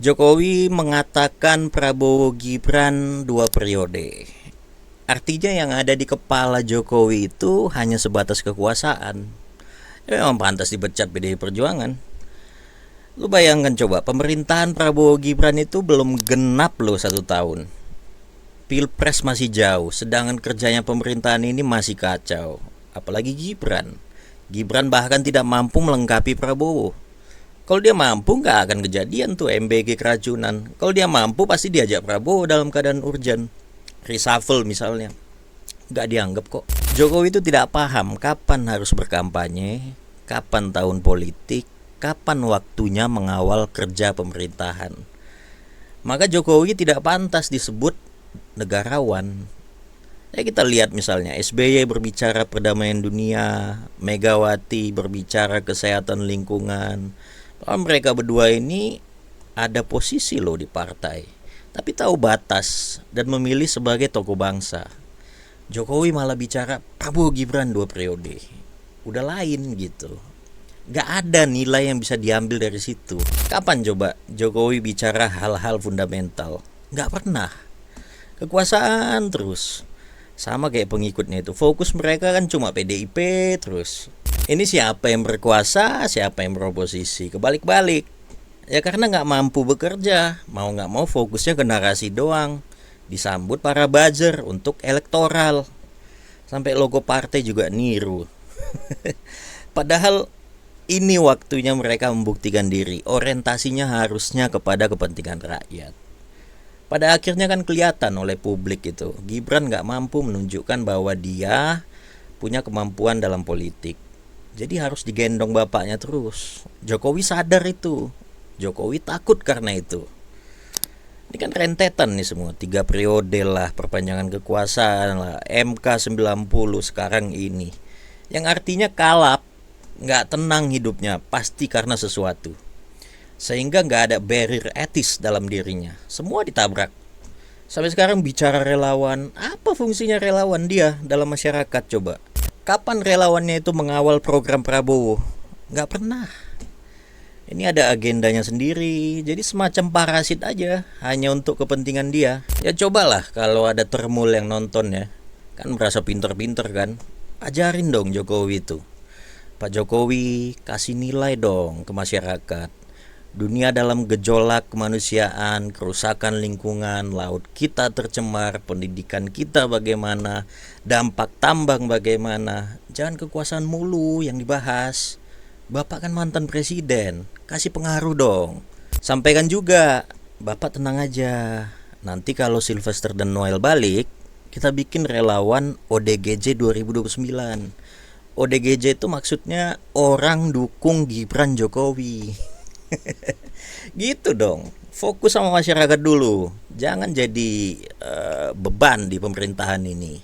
Jokowi mengatakan Prabowo Gibran 2 periode. Artinya yang ada di kepala Jokowi itu hanya sebatas kekuasaan. Memang pantas dipecat PDI Perjuangan. Lu bayangkan coba, pemerintahan Prabowo Gibran itu belum genap loh 1 tahun. Pilpres masih jauh, sedangkan kerjanya pemerintahan ini masih kacau. Apalagi Gibran. Gibran bahkan tidak mampu melengkapi Prabowo. Kalau dia mampu nggak akan kejadian tuh MBG keracunan. Kalau dia mampu pasti diajak Prabowo dalam keadaan urgent. Reshuffle misalnya. Nggak dianggap kok. Jokowi itu tidak paham kapan harus berkampanye, kapan tahun politik, kapan waktunya mengawal kerja pemerintahan. Maka Jokowi tidak pantas disebut negarawan. Ya kita lihat misalnya SBY berbicara perdamaian dunia, Megawati berbicara kesehatan lingkungan. Mereka berdua ini ada posisi loh di partai, tapi tahu batas dan memilih sebagai tokoh bangsa. Jokowi malah bicara Prabowo Gibran 2 periode. Udah lain gitu. Gak ada nilai yang bisa diambil dari situ. Kapan coba Jokowi bicara hal-hal fundamental? Gak pernah. Kekuasaan terus. Sama kayak pengikutnya itu. Fokus mereka kan cuma PDIP terus. Ini siapa yang berkuasa, siapa yang beroposisi. Kebalik-balik. Ya karena gak mampu bekerja. Mau gak mau fokusnya ke narasi doang. Disambut para buzzer untuk elektoral. Sampai logo partai juga niru. Padahal ini waktunya mereka membuktikan diri. Orientasinya harusnya kepada kepentingan rakyat. Pada akhirnya kan kelihatan oleh publik itu, Gibran gak mampu menunjukkan bahwa dia punya kemampuan dalam politik. Jadi harus digendong bapaknya terus. Jokowi sadar itu. Jokowi takut karena itu. Ini kan rentetan nih semua. 3 periode lah, perpanjangan kekuasaan lah, MK 90 sekarang ini. Yang artinya kalap, gak tenang hidupnya, pasti karena sesuatu. Sehingga gak ada barrier etis dalam dirinya. Semua ditabrak. Sampai sekarang bicara relawan, apa fungsinya relawan dia dalam masyarakat coba? Kapan relawannya itu mengawal program Prabowo? Gak pernah. Ini ada agendanya sendiri. Jadi semacam parasit aja, hanya untuk kepentingan dia. Ya cobalah kalau ada termul yang nonton ya. Kan merasa pinter-pinter kan. Ajarin dong Jokowi itu. Pak Jokowi kasih nilai dong ke masyarakat. Dunia dalam gejolak kemanusiaan, kerusakan lingkungan, laut kita tercemar, pendidikan kita bagaimana, dampak tambang bagaimana. Jangan kekuasaan mulu yang dibahas. Bapak kan mantan presiden, kasih pengaruh dong. Sampaikan juga, Bapak tenang aja. Nanti kalau Sylvester dan Noel balik, kita bikin relawan ODGJ 2029. ODGJ itu maksudnya orang dukung Gibran Jokowi. Gitu dong. Fokus sama masyarakat dulu. Jangan jadi beban di pemerintahan ini.